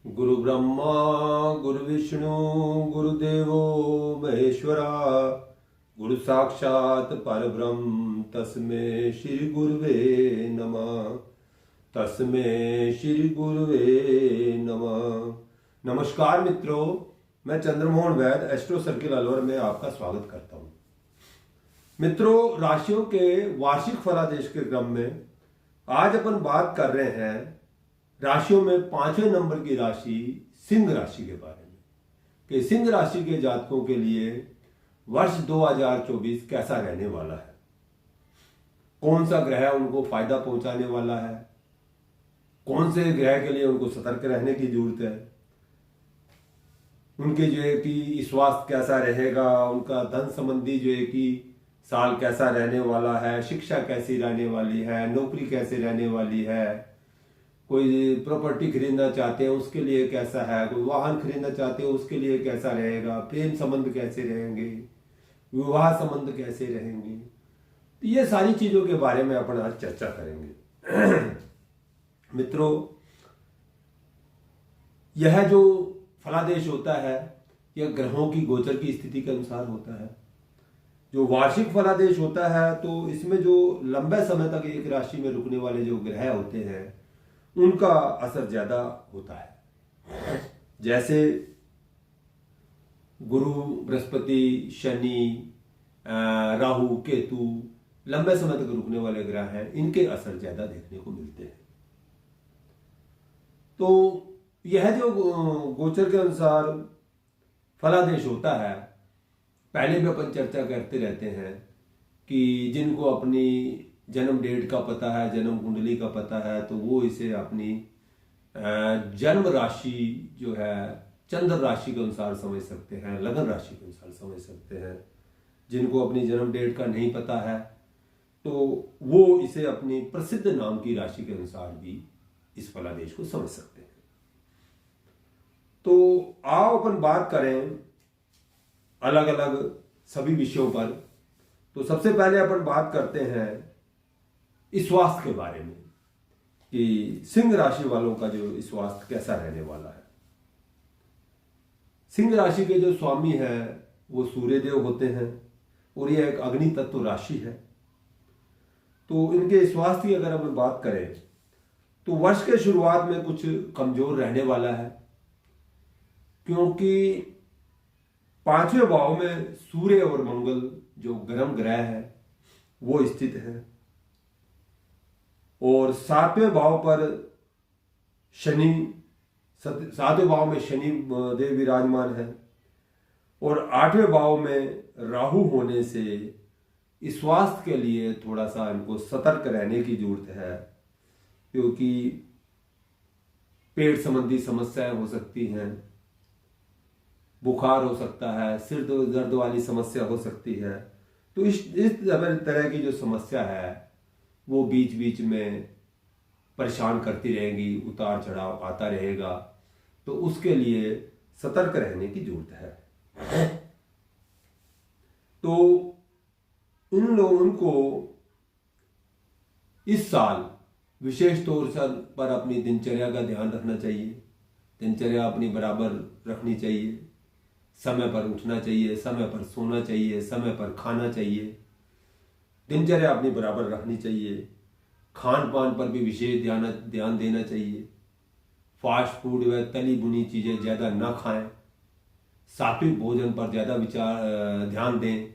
गुरु ब्रह्मा गुरु विष्णु गुरुदेवो महेश्वरा गुरु साक्षात परब्रह्म तस्मै श्री गुरुवे नमः। तस्मै श्री गुरुवे नमः। नमस्कार मित्रों, मैं चंद्रमोहन वैद एस्ट्रो सर्किल अलवर में आपका स्वागत करता हूं। मित्रों, राशियों के वार्षिक फलादेश के क्रम में आज अपन बात कर रहे हैं राशियों में 5वें नंबर की राशि सिंह राशि के बारे में कि सिंह राशि के जातकों के लिए वर्ष 2024 कैसा रहने वाला है, कौन सा ग्रह उनको फायदा पहुंचाने वाला है, कौन से ग्रह के लिए उनको सतर्क रहने की जरूरत है, उनके जो है कि स्वास्थ्य कैसा रहेगा, उनका धन संबंधी जो है कि साल कैसा रहने वाला है, शिक्षा कैसी रहने वाली है, नौकरी कैसे रहने वाली है, कोई प्रॉपर्टी खरीदना चाहते हैं उसके लिए कैसा है, कोई वाहन खरीदना चाहते हैं उसके लिए कैसा रहेगा, प्रेम संबंध कैसे रहेंगे, विवाह संबंध कैसे रहेंगे, तो ये सारी चीजों के बारे में अपन आज चर्चा करेंगे। मित्रों, यह जो फलादेश होता है यह ग्रहों की गोचर की स्थिति के अनुसार होता है। जो वार्षिक फलादेश होता है तो इसमें जो लंबे समय तक एक राशि में रुकने वाले जो ग्रह होते हैं उनका असर ज्यादा होता है। जैसे गुरु, बृहस्पति, शनि, राहु, केतु लंबे समय तक रुकने वाले ग्रह हैं, इनके असर ज्यादा देखने को मिलते हैं। तो यह जो गोचर के अनुसार फलादेश होता है, पहले भी अपन चर्चा करते रहते हैं कि जिनको अपनी जन्म डेट का पता है, जन्म कुंडली का पता है, तो वो इसे अपनी जन्म राशि जो है चंद्र राशि के अनुसार समझ सकते हैं, लगन राशि के अनुसार समझ सकते हैं। जिनको अपनी जन्म डेट का नहीं पता है तो वो इसे अपनी प्रसिद्ध नाम की राशि के अनुसार भी इस फलादेश को समझ सकते हैं। तो आओ अपन बात करें अलग अलग सभी विषयों पर। तो सबसे पहले अपन बात करते हैं इस स्वास्थ्य के बारे में कि सिंह राशि वालों का जो स्वास्थ्य कैसा रहने वाला है। सिंह राशि के जो स्वामी है वो सूर्यदेव होते हैं और यह एक अग्नि तत्व राशि है। तो इनके स्वास्थ्य की अगर हम बात करें तो वर्ष के शुरुआत में कुछ कमजोर रहने वाला है, क्योंकि 5वें भाव में सूर्य और मंगल जो गर्म ग्रह है वो स्थित है और 7वें भाव पर शनि, 7वें भाव में शनि देव विराजमान है और 8वें भाव में राहु होने से इस स्वास्थ्य के लिए थोड़ा सा इनको सतर्क रहने की जरूरत है, क्योंकि पेट संबंधी समस्याएं हो सकती हैं, बुखार हो सकता है, सिर दर्द वाली समस्या हो सकती है। तो इस तरह की जो समस्या है वो बीच बीच में परेशान करती रहेगी, उतार चढ़ाव आता रहेगा, तो उसके लिए सतर्क रहने की जरूरत है। तो इन लोगों को इस साल विशेष तौर पर अपनी दिनचर्या का ध्यान रखना चाहिए। दिनचर्या अपनी बराबर रखनी चाहिए, समय पर उठना चाहिए, समय पर सोना चाहिए, समय पर खाना चाहिए, दिनचर्या अपनी बराबर रखनी चाहिए। खान पान पर भी विशेष ध्यान देना चाहिए। फास्ट फूड व तली भुनी चीजें ज्यादा ना खाएं, सात्विक भोजन पर ज्यादा ध्यान दें।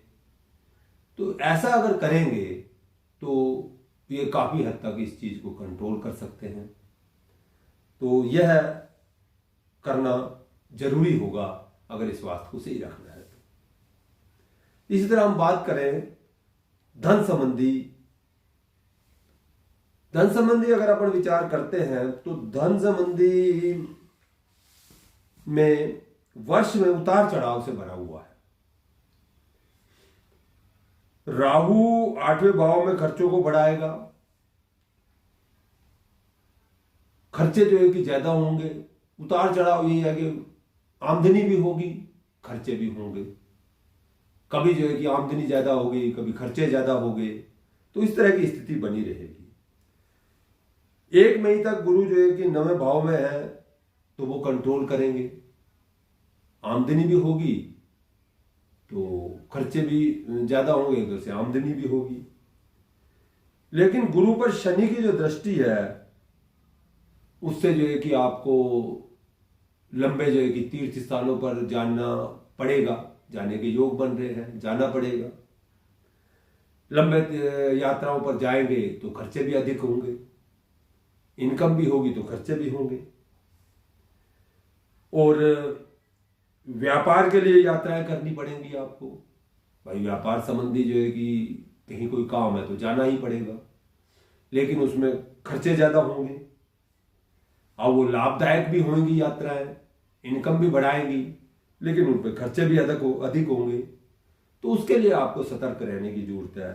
तो ऐसा अगर करेंगे तो ये काफी हद तक इस चीज को कंट्रोल कर सकते हैं। तो यह करना जरूरी होगा अगर इस स्वास्थ्य को सही रखना है तो। इसी तरह हम बात करें धन संबंधी अगर अपन विचार करते हैं तो धन संबंधी में वर्ष में उतार चढ़ाव से भरा हुआ है। राहु 8वें भाव में खर्चों को बढ़ाएगा, खर्चे जो है कि ज्यादा होंगे। उतार चढ़ाव यही है कि आमदनी भी होगी, खर्चे भी होंगे। कभी जो है कि आमदनी ज्यादा होगी, कभी खर्चे ज्यादा होंगे, तो इस तरह की स्थिति बनी रहेगी। 1 मई तक गुरु जो है कि 9वें भाव में है, तो वो कंट्रोल करेंगे, आमदनी भी होगी तो खर्चे भी ज्यादा होंगे तो उससे आमदनी भी होगी। लेकिन गुरु पर शनि की जो दृष्टि है उससे जो है कि आपको लंबे जो है कि तीर्थ स्थानों पर जाना पड़ेगा, जाने के योग बन रहे हैं, जाना पड़ेगा। लंबे यात्राओं पर जाएंगे तो खर्चे भी अधिक होंगे, इनकम भी होगी तो खर्चे भी होंगे। और व्यापार के लिए यात्राएं करनी पड़ेंगी आपको, भाई व्यापार संबंधी जो है कि कहीं कोई काम है तो जाना ही पड़ेगा, लेकिन उसमें खर्चे ज्यादा होंगे। अब वो लाभदायक भी होंगी यात्राएं, इनकम भी बढ़ाएंगी, लेकिन उन पर खर्चे भी अधिक होंगे। तो उसके लिए आपको सतर्क रहने की जरूरत है,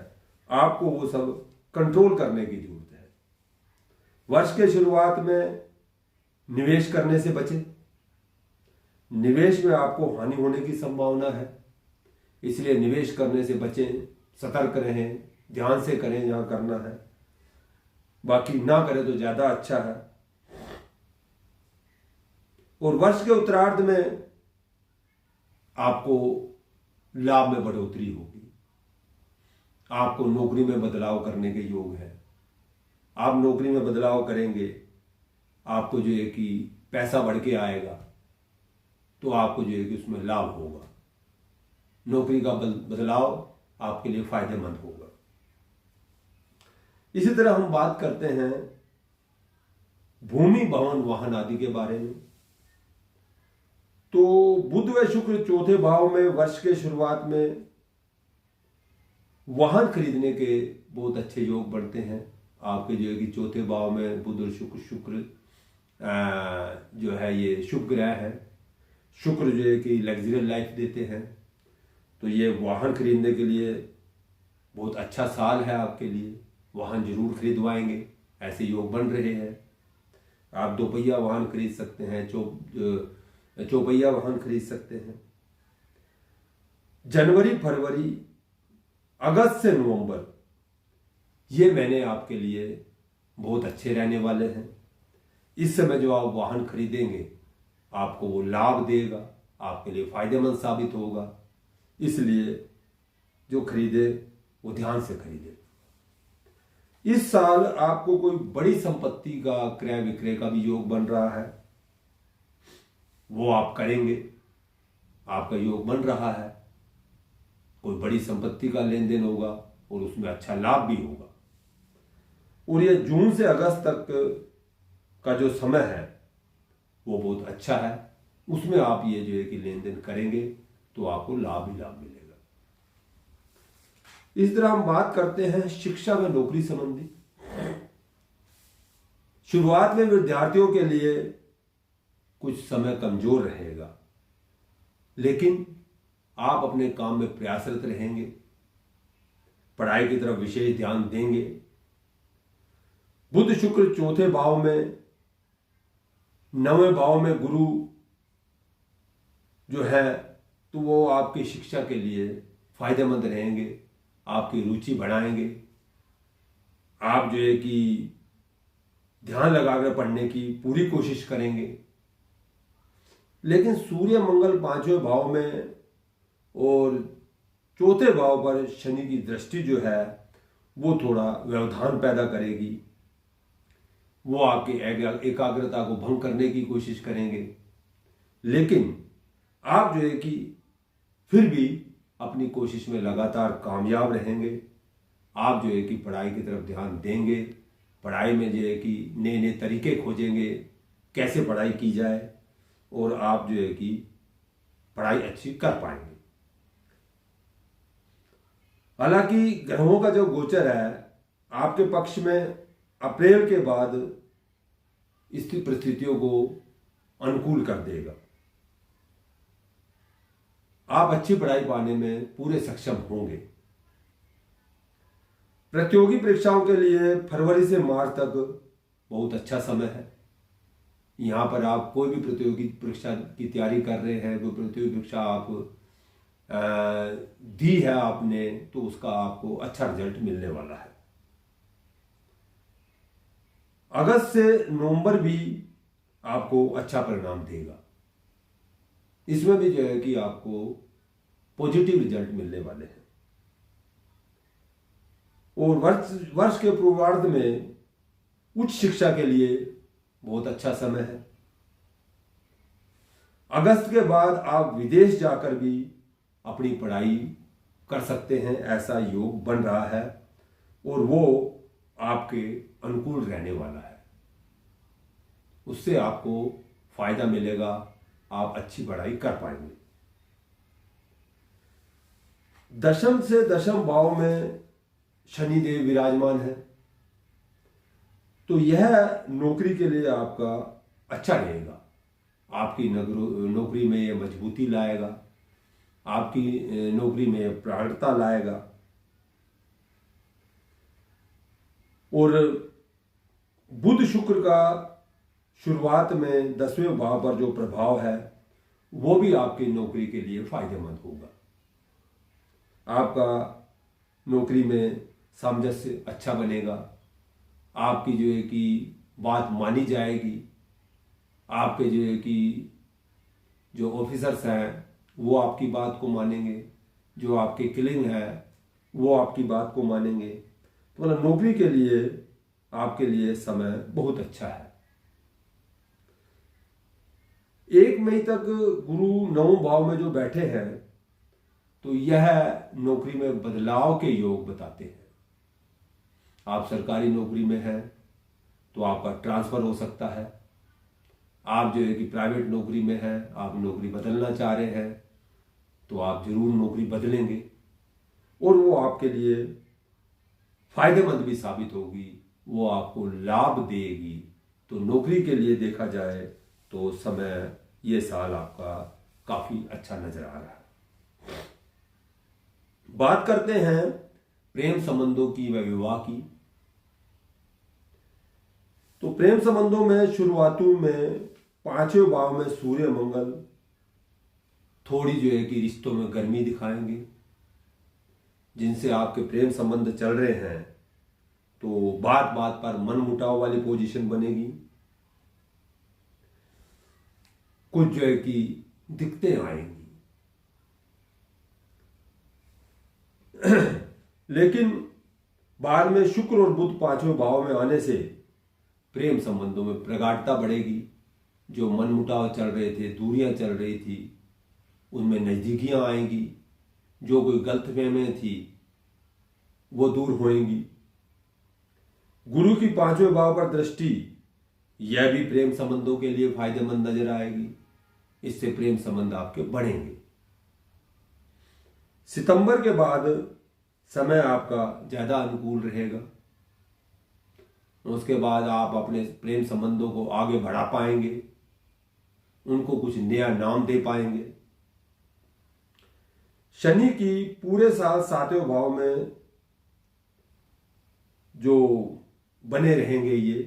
आपको वो सब कंट्रोल करने की जरूरत है। वर्ष के शुरुआत में निवेश करने से बचें, निवेश में आपको हानि होने की संभावना है, इसलिए निवेश करने से बचें, सतर्क रहें, ध्यान से करें जहां करना है, बाकी ना करें तो ज्यादा अच्छा है। और वर्ष के उत्तरार्ध में आपको लाभ में बढ़ोतरी होगी, आपको नौकरी में बदलाव करने के योग है। आप नौकरी में बदलाव करेंगे, आपको जो है कि पैसा बढ़ के आएगा, तो आपको जो है कि उसमें लाभ होगा। नौकरी का बदलाव आपके लिए फायदेमंद होगा। इसी तरह हम बात करते हैं भूमि, भवन, वाहन आदि के बारे में। तो बुध व शुक्र चौथे भाव में वर्ष के शुरुआत में वाहन खरीदने के बहुत अच्छे योग बनते हैं। आपके जो है कि चौथे भाव में बुध और शुक्र जो है ये शुभ ग्रह है। शुक्र जो है कि लग्जरियस लाइफ देते हैं, तो ये वाहन खरीदने के लिए बहुत अच्छा साल है आपके लिए। वाहन जरूर खरीदवाएंगे, ऐसे योग बन रहे हैं। आप दोपहिया वाहन खरीद सकते हैं, चौपहिया वाहन खरीद सकते हैं। जनवरी, फरवरी, अगस्त से नवंबर ये महीने आपके लिए बहुत अच्छे रहने वाले हैं। इस समय जो आप वाहन खरीदेंगे आपको वो लाभ देगा, आपके लिए फायदेमंद साबित होगा। इसलिए जो खरीदे वो ध्यान से खरीदे। इस साल आपको कोई बड़ी संपत्ति का क्रय विक्रय का भी योग बन रहा है, वो आप करेंगे, आपका योग बन रहा है। कोई बड़ी संपत्ति का लेन देन होगा और उसमें अच्छा लाभ भी होगा। और ये जून से अगस्त तक का जो समय है वो बहुत अच्छा है, उसमें आप ये जो है कि लेन देन करेंगे तो आपको लाभ ही लाभ मिलेगा। इस तरह हम बात करते हैं शिक्षा व नौकरी संबंधी। शुरुआत में विद्यार्थियों के लिए कुछ समय कमजोर रहेगा, लेकिन आप अपने काम में प्रयासरत रहेंगे, पढ़ाई की तरफ विशेष ध्यान देंगे। बुध शुक्र चौथे भाव में, नवें भाव में गुरु जो है तो वो आपकी शिक्षा के लिए फायदेमंद रहेंगे, आपकी रुचि बढ़ाएंगे। आप जो है कि ध्यान लगाकर पढ़ने की पूरी कोशिश करेंगे। लेकिन सूर्य मंगल पांचवें भाव में और चौथे भाव पर शनि की दृष्टि जो है वो थोड़ा व्यवधान पैदा करेगी। वो आपकी एकाग्रता को भंग करने की कोशिश करेंगे, लेकिन आप जो है कि फिर भी अपनी कोशिश में लगातार कामयाब रहेंगे। आप जो है कि पढ़ाई की तरफ ध्यान देंगे, पढ़ाई में जो है कि नए नए तरीके खोजेंगे कैसे पढ़ाई की जाए, और आप जो है कि पढ़ाई अच्छी कर पाएंगे। हालांकि ग्रहों का जो गोचर है आपके पक्ष में अप्रैल के बाद स्थिति परिस्थितियों को अनुकूल कर देगा। आप अच्छी पढ़ाई पाने में पूरे सक्षम होंगे। प्रतियोगी परीक्षाओं के लिए फरवरी से मार्च तक बहुत अच्छा समय है। यहां पर आप कोई भी प्रतियोगी परीक्षा की तैयारी कर रहे हैं, कोई प्रतियोगी परीक्षा आप दी है आपने, तो उसका आपको अच्छा रिजल्ट मिलने वाला है। अगस्त से नवंबर भी आपको अच्छा परिणाम देगा। इसमें भी जो है कि आपको पॉजिटिव रिजल्ट मिलने वाले हैं। और वर्ष के पूर्वार्ध में उच्च शिक्षा के लिए बहुत अच्छा समय है। अगस्त के बाद आप विदेश जाकर भी अपनी पढ़ाई कर सकते हैं, ऐसा योग बन रहा है और वो आपके अनुकूल रहने वाला है। उससे आपको फायदा मिलेगा, आप अच्छी पढ़ाई कर पाएंगे। दशम से दशम भाव में शनिदेव विराजमान है, तो यह नौकरी के लिए आपका अच्छा रहेगा। आपकी नौकरी में यह मजबूती लाएगा, आपकी नौकरी में प्रगाढ़ता लाएगा। और बुध शुक्र का शुरुआत में 10वें भाव पर जो प्रभाव है वो भी आपकी नौकरी के लिए फायदेमंद होगा। आपका नौकरी में सामंजस्य अच्छा बनेगा, आपकी जो है कि बात मानी जाएगी, आपके जो है कि जो ऑफिसर्स हैं वो आपकी बात को मानेंगे, जो आपके किलिंग है वो आपकी बात को मानेंगे। तो मतलब नौकरी के लिए आपके लिए समय बहुत अच्छा है। 1 मई तक गुरु 9वें भाव में जो बैठे हैं तो यह नौकरी में बदलाव के योग बताते हैं। आप सरकारी नौकरी में हैं तो आपका ट्रांसफर हो सकता है। आप जो है कि प्राइवेट नौकरी में हैं, आप नौकरी बदलना चाह रहे हैं तो आप जरूर नौकरी बदलेंगे और वो आपके लिए फायदेमंद भी साबित होगी, वो आपको लाभ देगी। तो नौकरी के लिए देखा जाए तो समय ये साल आपका काफी अच्छा नजर आ रहा है। बात करते हैं प्रेम संबंधों की व विवाह की। तो प्रेम संबंधों में शुरुआतों में 5वें भाव में सूर्य मंगल थोड़ी जो है कि रिश्तों में गर्मी दिखाएंगे। जिनसे आपके प्रेम संबंध चल रहे हैं तो बात बात पर मन मुटाव वाली पोजीशन बनेगी। कुछ जो है कि दिक्कतें आएंगी लेकिन बाद में शुक्र और बुध 5वें भाव में आने से प्रेम संबंधों में प्रगाढ़ता बढ़ेगी। जो मनमुटाव चल रहे थे, दूरियां चल रही थी, उनमें नजदीकियां आएंगी। जो कोई गलतफहमियां थी वो दूर होएंगी। गुरु की 5वें भाव पर दृष्टि यह भी प्रेम संबंधों के लिए फायदेमंद नजर आएगी। इससे प्रेम संबंध आपके बढ़ेंगे। सितंबर के बाद समय आपका ज्यादा अनुकूल रहेगा। उसके बाद आप अपने प्रेम संबंधों को आगे बढ़ा पाएंगे, उनको कुछ नया नाम दे पाएंगे। शनि की पूरे साल 7वें भाव में जो बने रहेंगे ये,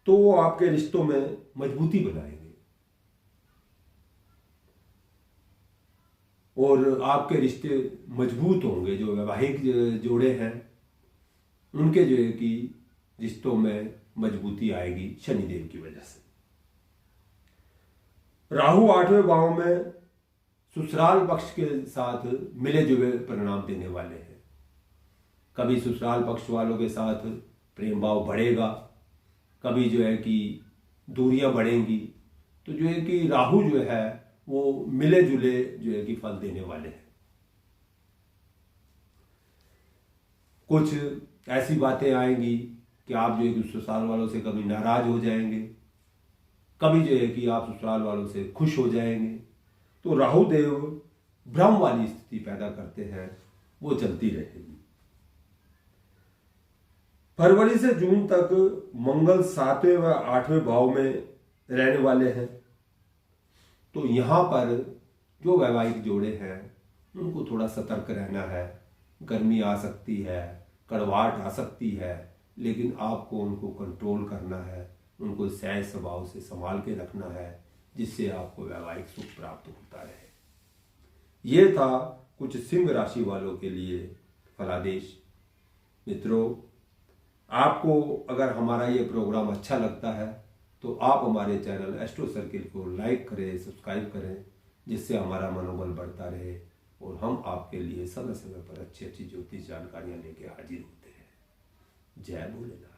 तो वो आपके रिश्तों में मजबूती बनाएंगे और आपके रिश्ते मजबूत होंगे। जो वैवाहिक जोड़े हैं उनके जो है कि रिश्तों में मजबूती आएगी शनिदेव की वजह से। राहु 8वें भाव में ससुराल पक्ष के साथ मिले जुले परिणाम देने वाले हैं। कभी ससुराल पक्ष वालों के साथ प्रेम भाव बढ़ेगा, कभी जो है कि दूरियां बढ़ेंगी। तो जो है कि राहु जो है वो मिले जुले जो है कि फल देने वाले हैं। कुछ ऐसी बातें आएंगी कि आप जो है कि ससुराल वालों से कभी नाराज हो जाएंगे, कभी जो है कि आप ससुराल वालों से खुश हो जाएंगे। तो राहु देव भ्रम वाली स्थिति पैदा करते हैं, वो चलती रहेगी। फरवरी से जून तक मंगल 7वें व 8वें भाव में रहने वाले हैं। तो यहां पर जो वैवाहिक जोड़े हैं उनको थोड़ा सतर्क रहना है। गर्मी आ सकती है, कड़वाहट आ सकती है, लेकिन आपको उनको कंट्रोल करना है, उनको सहज स्वभाव से संभाल के रखना है, जिससे आपको वैवाहिक सुख प्राप्त होता रहे। ये था कुछ सिंह राशि वालों के लिए फलादेश। मित्रों, आपको अगर हमारा ये प्रोग्राम अच्छा लगता है तो आप हमारे चैनल एस्ट्रो सर्किल को लाइक करें, सब्सक्राइब करें, जिससे हमारा मनोबल बढ़ता रहे और हम आपके लिए समय समय पर अच्छी अच्छी ज्योतिष जानकारियाँ लेके हाजिर होते हैं। जय भोलेनाथ।